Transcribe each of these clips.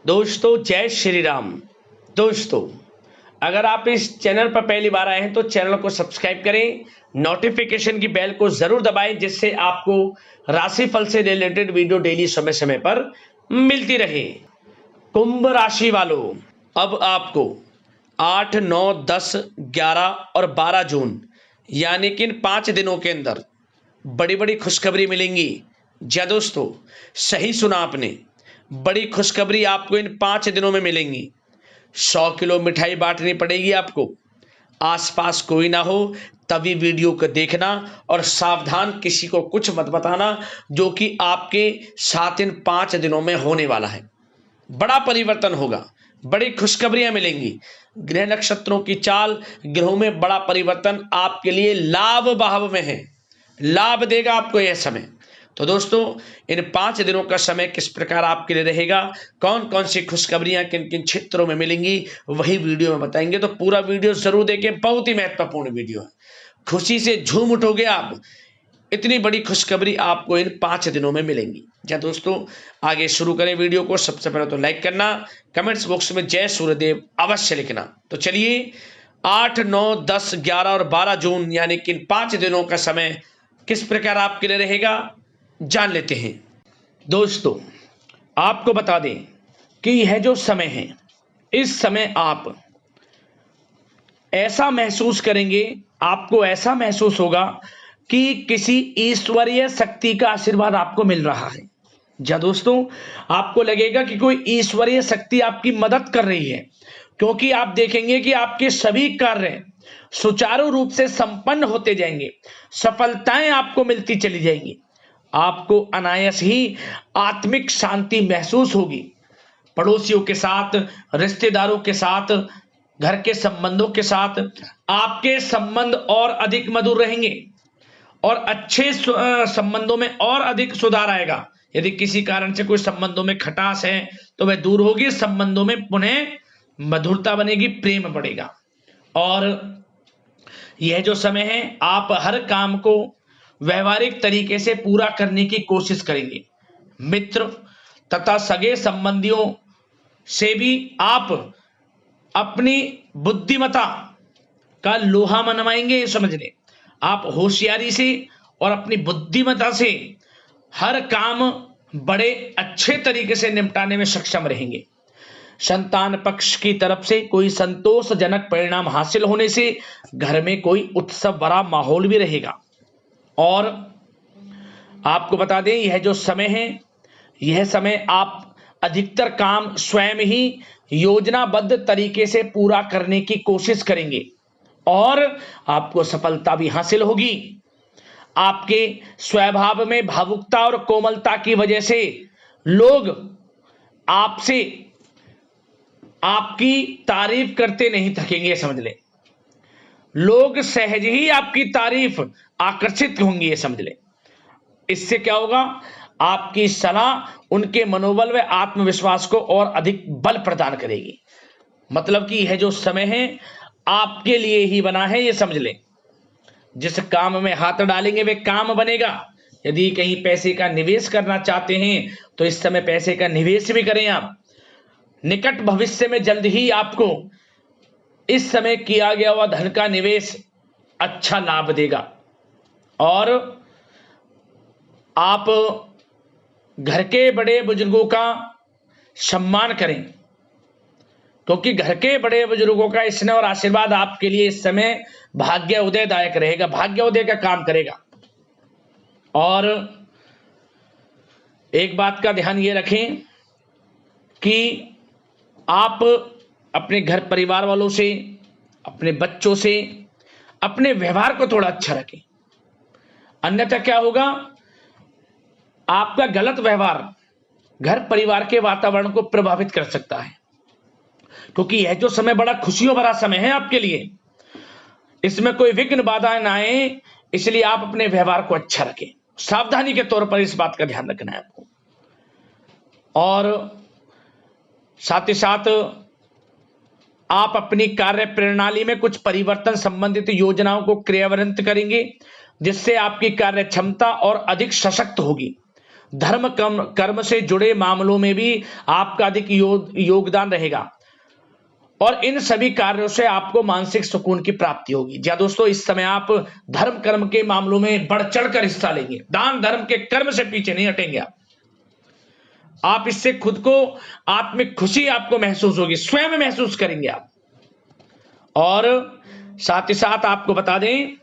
दोस्तों जय श्री राम। दोस्तों अगर आप इस चैनल पर पहली बार आए हैं तो चैनल को सब्सक्राइब करें, नोटिफिकेशन की बेल को जरूर दबाएं जिससे आपको राशिफल से रिलेटेड वीडियो डेली समय समय पर मिलती रहे। कुंभ राशि वालों, अब आपको 8, 9, 10, 11 और 12 जून यानी कि इन 5 दिनों के अंदर बड़ी बड़ी खुशखबरी मिलेंगी। जी दोस्तों, सही सुना आपने, बड़ी खुशखबरी आपको इन 5 दिनों में मिलेंगी। 100 किलो मिठाई बांटनी पड़ेगी आपको। आसपास कोई ना हो तभी वीडियो को देखना और सावधान, किसी को कुछ मत बताना, जो कि आपके साथ इन 5 दिनों में होने वाला है। बड़ा परिवर्तन होगा, बड़ी खुशखबरियां मिलेंगी। ग्रह नक्षत्रों की चाल, ग्रहों में बड़ा परिवर्तन आपके लिए लाभ भाव में है, लाभ देगा आपको यह समय। तो दोस्तों इन 5 दिनों का समय किस प्रकार आपके लिए रहेगा, कौन कौन सी खुशखबरियां किन किन क्षेत्रों में मिलेंगी, वही वीडियो में बताएंगे। तो पूरा वीडियो जरूर देखें, बहुत ही महत्वपूर्ण वीडियो है। खुशी से झूम उठोगे आप, इतनी बड़ी खुशखबरी आपको इन 5 दिनों में मिलेंगी। जी दोस्तों, आगे शुरू करें वीडियो को। सबसे पहले तो लाइक करना, कमेंट्स बॉक्स में जय सूर्यदेव अवश्य लिखना। तो चलिए 8, 9, 10, 11 और 12 जून यानी कि इन 5 दिनों का समय किस प्रकार आपके लिए रहेगा जान लेते हैं। दोस्तों आपको बता दें कि यह जो समय है, इस समय आप ऐसा महसूस करेंगे, आपको ऐसा महसूस होगा कि किसी ईश्वरीय शक्ति का आशीर्वाद आपको मिल रहा है। जी दोस्तों, आपको लगेगा कि कोई ईश्वरीय शक्ति आपकी मदद कर रही है, क्योंकि आप देखेंगे कि आपके सभी कार्य सुचारू रूप से संपन्न होते जाएंगे, सफलताएं आपको मिलती चली जाएंगी। आपको अनायास ही आत्मिक शांति महसूस होगी। पड़ोसियों के साथ, रिश्तेदारों के साथ, घर के संबंधों के साथ आपके संबंध और अधिक मधुर रहेंगे और अच्छे संबंधों में और अधिक सुधार आएगा। यदि किसी कारण से कोई संबंधों में खटास है तो वह दूर होगी, संबंधों में पुनः मधुरता बनेगी, प्रेम बढ़ेगा। और यह जो समय है, आप हर काम को व्यवहारिक तरीके से पूरा करने की कोशिश करेंगे। मित्र तथा सगे संबंधियों से भी आप अपनी बुद्धिमत्ता का लोहा मनवाएंगे। समझ लें, आप होशियारी से और अपनी बुद्धिमत्ता से हर काम बड़े अच्छे तरीके से निपटाने में सक्षम रहेंगे। संतान पक्ष की तरफ से कोई संतोषजनक परिणाम हासिल होने से घर में कोई उत्सव भरा माहौल भी रहेगा। और आपको बता दें, यह जो समय है, यह समय आप अधिकतर काम स्वयं ही योजनाबद्ध तरीके से पूरा करने की कोशिश करेंगे और आपको सफलता भी हासिल होगी। आपके स्वभाव में भावुकता और कोमलता की वजह से लोग आपसे आपकी तारीफ करते नहीं थकेंगे। समझ लें, लोग सहज ही आपकी तारीफ आकर्षित होंगे, समझ लें। इससे क्या होगा, आपकी सलाह उनके मनोबल व आत्मविश्वास को और अधिक बल प्रदान करेगी। मतलब कि यह जो समय है आपके लिए ही बना है, ये समझ लें। जिस काम में हाथ डालेंगे वे काम बनेगा। यदि कहीं पैसे का निवेश करना चाहते हैं तो इस समय पैसे का निवेश भी करें आप। निकट भविष्य में जल्द ही आपको इस समय किया गया हुआ धन का निवेश अच्छा लाभ देगा। और आप घर के बड़े बुजुर्गों का सम्मान करें, क्योंकि घर के बड़े बुजुर्गों का स्नेह और आशीर्वाद आपके लिए इस समय भाग्य उदयदायक रहेगा, भाग्य उदय का काम करेगा। और एक बात का ध्यान ये रखें कि आप अपने घर परिवार वालों से, अपने बच्चों से अपने व्यवहार को थोड़ा अच्छा रखें। अन्यथा क्या होगा, आपका गलत व्यवहार घर परिवार के वातावरण को प्रभावित कर सकता है। क्योंकि यह जो समय बड़ा खुशियों भरा समय है आपके लिए, इसमें कोई विघ्न बाधा ना आए, इसलिए आप अपने व्यवहार को अच्छा रखें। सावधानी के तौर पर इस बात का ध्यान रखना है आपको। और साथ ही साथ आप अपनी कार्य प्रणाली में कुछ परिवर्तन संबंधित योजनाओं को क्रियान्वित करेंगे, जिससे आपकी कार्य क्षमता और अधिक सशक्त होगी। धर्म कर्म से जुड़े मामलों में भी आपका अधिक योगदान रहेगा और इन सभी कार्यों से आपको मानसिक सुकून की प्राप्ति होगी। जी दोस्तों, इस समय आप धर्म कर्म के मामलों में बढ़ चढ़कर हिस्सा लेंगे, दान धर्म के कर्म से पीछे नहीं हटेंगे आप इससे खुद को आत्मिक खुशी आपको महसूस होगी, स्वयं महसूस करेंगे आप। और साथ ही साथ आपको बता दें,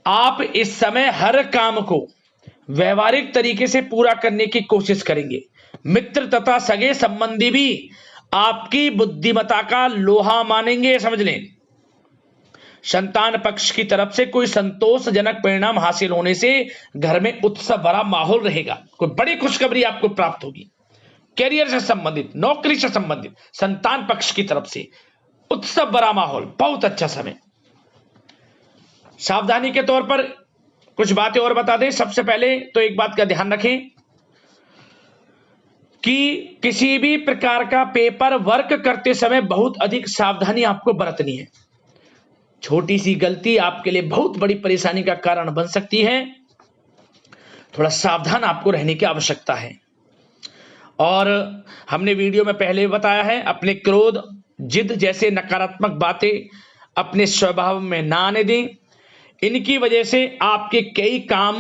आप इस समय हर काम को व्यवहारिक तरीके से पूरा करने की कोशिश करेंगे। मित्र तथा सगे संबंधी भी आपकी बुद्धिमत्ता का लोहा मानेंगे, समझ लें। संतान पक्ष की तरफ से कोई संतोषजनक परिणाम हासिल होने से घर में उत्सव भरा माहौल रहेगा। कोई बड़ी खुशखबरी आपको प्राप्त होगी, कैरियर से संबंधित, नौकरी से संबंधित, संतान पक्ष की तरफ से उत्सव भरा माहौल, बहुत अच्छा समय। सावधानी के तौर पर कुछ बातें और बता दें। सबसे पहले तो एक बात का ध्यान रखें कि किसी भी प्रकार का पेपर वर्क करते समय बहुत अधिक सावधानी आपको बरतनी है। छोटी सी गलती आपके लिए बहुत बड़ी परेशानी का कारण बन सकती है। थोड़ा सावधान आपको रहने की आवश्यकता है। और हमने वीडियो में पहले बताया है, अपने क्रोध, जिद जैसे नकारात्मक बातें अपने स्वभाव में ना आने दें। इनकी वजह से आपके कई काम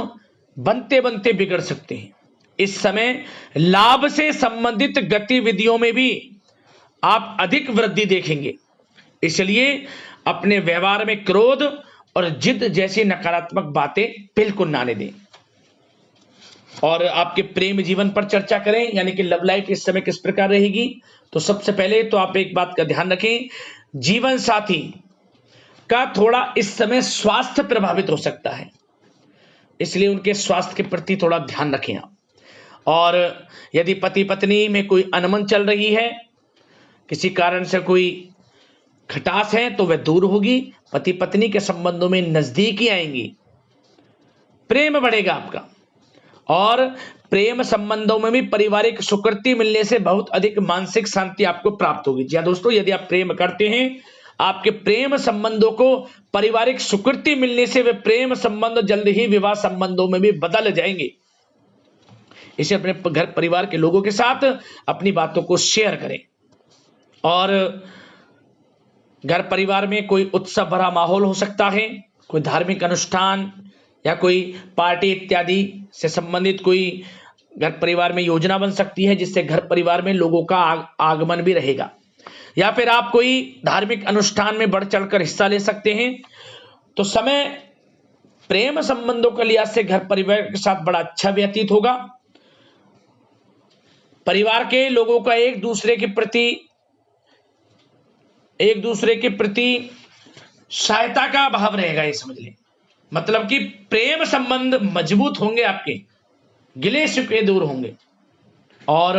बनते बनते बिगड़ सकते हैं। इस समय लाभ से संबंधित गतिविधियों में भी आप अधिक वृद्धि देखेंगे, इसलिए अपने व्यवहार में क्रोध और जिद जैसी नकारात्मक बातें बिल्कुल ना आने दें। और आपके प्रेम जीवन पर चर्चा करें, यानी कि लव लाइफ इस समय किस प्रकार रहेगी। तो सबसे पहले तो आप एक बात का ध्यान रखें, जीवन साथी का थोड़ा इस समय स्वास्थ्य प्रभावित हो सकता है, इसलिए उनके स्वास्थ्य के प्रति थोड़ा ध्यान रखें आप। और यदि पति पत्नी में कोई अनबन चल रही है, किसी कारण से कोई खटास है, तो वह दूर होगी। पति पत्नी के संबंधों में नजदीकी आएंगी, प्रेम बढ़ेगा आपका। और प्रेम संबंधों में भी पारिवारिक स्वीकृति मिलने से बहुत अधिक मानसिक शांति आपको प्राप्त होगी। जी दोस्तों, यदि आप प्रेम करते हैं, आपके प्रेम संबंधों को पारिवारिक स्वीकृति मिलने से वे प्रेम संबंध जल्द ही विवाह संबंधों में भी बदल जाएंगे। इसे अपने घर परिवार के लोगों के साथ अपनी बातों को शेयर करें। और घर परिवार में कोई उत्सव भरा माहौल हो सकता है, कोई धार्मिक अनुष्ठान या कोई पार्टी इत्यादि से संबंधित कोई घर परिवार में योजना बन सकती है, जिससे घर परिवार में लोगों का आगमन भी रहेगा। या फिर आप कोई धार्मिक अनुष्ठान में बढ़ चढ़कर हिस्सा ले सकते हैं। तो समय प्रेम संबंधों के लिहाज से घर परिवार के साथ बड़ा अच्छा व्यतीत होगा। परिवार के लोगों का एक दूसरे के प्रति सहायता का भाव रहेगा, ये समझ लें। मतलब कि प्रेम संबंध मजबूत होंगे, आपके गिले शिकवे दूर होंगे। और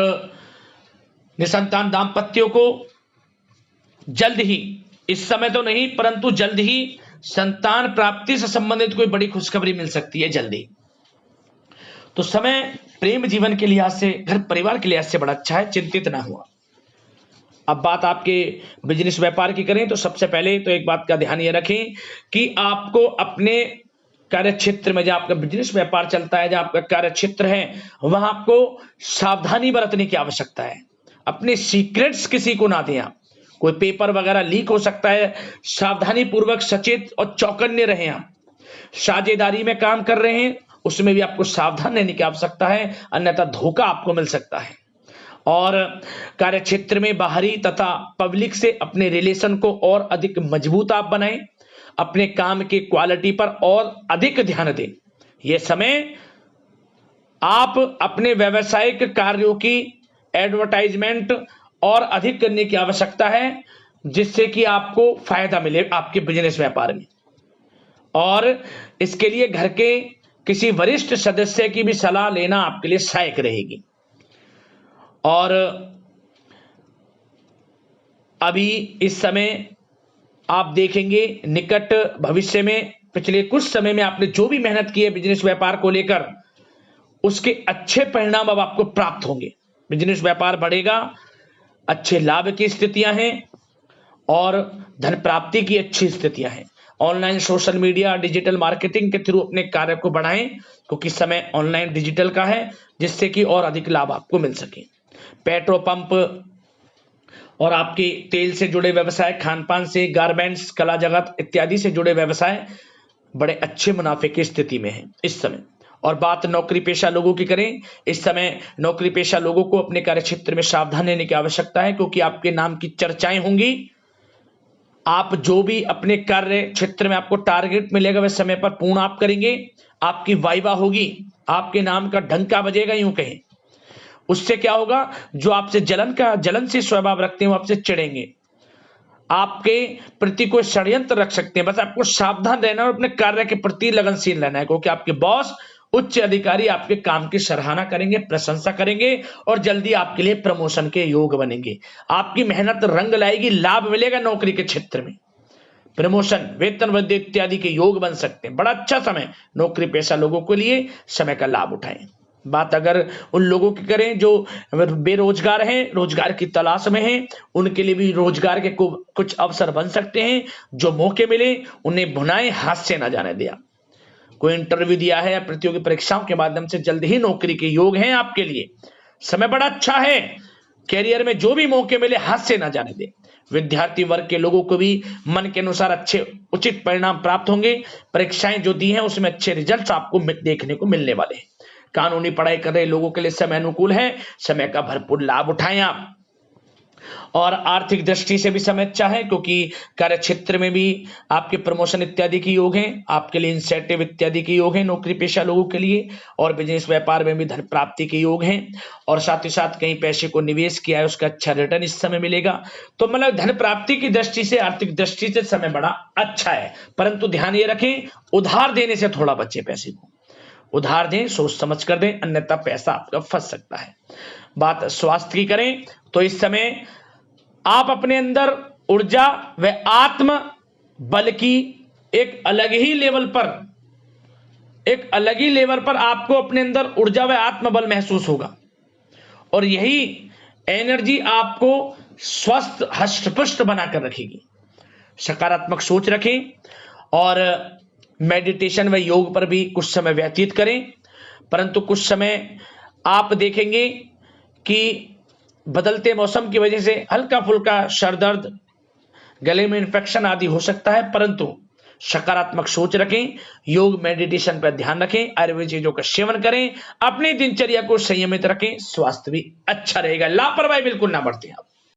निसंतान दाम्पत्यों को जल्द ही, इस समय तो नहीं परंतु जल्द ही संतान प्राप्ति से संबंधित कोई बड़ी खुशखबरी मिल सकती है जल्दी। तो समय प्रेम जीवन के लिहाज से, घर परिवार के लिहाज से बड़ा अच्छा है, चिंतित ना हुआ। अब बात आपके बिजनेस व्यापार की करें, तो सबसे पहले तो एक बात का ध्यान ये रखें कि आपको अपने कार्य क्षेत्र में, जहां आपका बिजनेस व्यापार चलता है, जहां आपका कार्य क्षेत्र है, वहां आपको सावधानी बरतने की आवश्यकता है। अपने सीक्रेट्स किसी को ना दें आप। कोई पेपर वगैरह लीक हो सकता है, सावधानी पूर्वक सचेत और चौकन्ने रहें आप। साझेदारी में काम कर रहे हैं, उसमें भी आपको सावधान रहने की आवश्यकता है, अन्यथा धोखा आपको मिल सकता है। और कार्य क्षेत्र में बाहरी तथा पब्लिक से अपने रिलेशन को और अधिक मजबूत आप बनाएं। अपने काम की क्वालिटी पर और अधिक ध्यान दें। यह समय आप अपने व्यावसायिक कार्यों की एडवर्टाइजमेंट और अधिक करने की आवश्यकता है, जिससे कि आपको फायदा मिले आपके बिजनेस व्यापार में। और इसके लिए घर के किसी वरिष्ठ सदस्य की भी सलाह लेना आपके लिए सहायक रहेगी। और अभी इस समय आप देखेंगे, निकट भविष्य में, पिछले कुछ समय में आपने जो भी मेहनत की है बिजनेस व्यापार को लेकर, उसके अच्छे परिणाम अब आपको प्राप्त होंगे। बिजनेस व्यापार बढ़ेगा, अच्छे लाभ की स्थितियां हैं और धन प्राप्ति की अच्छी स्थितियां हैं। Online social media digital marketing के थ्रू अपने कार्य को बढ़ाएं, क्योंकि समय ऑनलाइन डिजिटल का है, जिससे कि और अधिक लाभ आपको मिल सके। पेट्रोल पंप और आपके तेल से जुड़े व्यवसाय, खान पान से, गारमेंट्स, कला जगत इत्यादि से जुड़े व्यवसाय बड़े अच्छे मुनाफे की स्थिति में है इस समय। और बात नौकरी पेशा लोगों की करें, इस समय नौकरी पेशा लोगों को अपने कार्य क्षेत्र में सावधान रहने की आवश्यकता है, क्योंकि आपके नाम की चर्चाएं होंगी। आप जो भी अपने कार्य क्षेत्र में आपको टारगेट मिलेगा वह समय पर पूर्ण आप करेंगे, आपकी वाइवा होगी, आपके नाम का डंका बजेगा यूं कहें। उससे क्या होगा, जो आपसे जलन से स्वभाव रखते हैं वो आपसे चिढ़ेंगे, आपके प्रति कोई षड्यंत्र रख सकते हैं। बस आपको सावधान रहना और अपने कार्य के प्रति लगनशील रहना है, क्योंकि आपके बॉस उच्च अधिकारी आपके काम की सराहना करेंगे, प्रशंसा करेंगे और जल्दी आपके लिए प्रमोशन के योग बनेंगे। आपकी मेहनत रंग लाएगी, लाभ मिलेगा नौकरी के क्षेत्र में, प्रमोशन, वेतन वृद्धि इत्यादि के योग बन सकते हैं। बड़ा अच्छा समय नौकरी पेशा लोगों के लिए, समय का लाभ उठाएं। बात अगर उन लोगों की करें जो बेरोजगार हैं, रोजगार की तलाश में हैं, उनके लिए भी रोजगार के कुछ अवसर बन सकते हैं। जो मौके मिले उन्हें भुनाएं, हाथ से ना जाने दिया। कोई इंटरव्यू दिया है या प्रतियोगी परीक्षाओं के माध्यम से जल्द ही नौकरी के योग हैं आपके लिए, समय बड़ा अच्छा है। कैरियर में जो भी मौके मिले हाथ से ना जाने दें। विद्यार्थी वर्ग के लोगों को भी मन के अनुसार अच्छे उचित परिणाम प्राप्त होंगे। परीक्षाएं जो दी हैं उसमें अच्छे रिजल्ट्स आपको देखने को मिलने वाले हैं। कानूनी पढ़ाई कर रहे लोगों के लिए समय अनुकूल है, समय का भरपूर लाभ उठाएं आप। और आर्थिक दृष्टि से भी समय अच्छा है, क्योंकि कार्य क्षेत्र में भी आपके प्रमोशन इत्यादि के योग हैं, आपके लिए इंसेंटिव इत्यादि के योग हैं नौकरी पेशा लोगों के लिए। और बिजनेस व्यापार में भी धन प्राप्ति के योग हैं, और साथ ही साथ कहीं पैसे को निवेश किया है उसका अच्छा रिटर्न इस समय मिलेगा। तो मतलब धन प्राप्ति की दृष्टि से, आर्थिक दृष्टि से समय बड़ा अच्छा है। परंतु ध्यान ये रखें, उधार देने से थोड़ा बचे, पैसे को उधार दें, सोच समझ कर दें, अन्यथा पैसा आपका फंस सकता है। बात स्वास्थ्य की करें तो इस समय आप अपने अंदर ऊर्जा व आत्म बल की एक अलग ही लेवल पर आपको अपने अंदर ऊर्जा व आत्म बल महसूस होगा, और यही एनर्जी आपको स्वस्थ हष्ट-पुष्ट बनाकर रखेगी। सकारात्मक सोच रखें और मेडिटेशन व योग पर भी कुछ समय व्यतीत करें। परंतु कुछ समय आप देखेंगे कि बदलते मौसम की वजह से हल्का फुल्का सर दर्द, गले में इन्फेक्शन आदि हो सकता है, परंतु सकारात्मक सोच रखें, योग मेडिटेशन पर ध्यान रखें, आयुर्वेद चीजों का सेवन करें, अपनी दिनचर्या को संयमित रखें, स्वास्थ्य भी अच्छा रहेगा। लापरवाही बिल्कुल ना बरतें आप।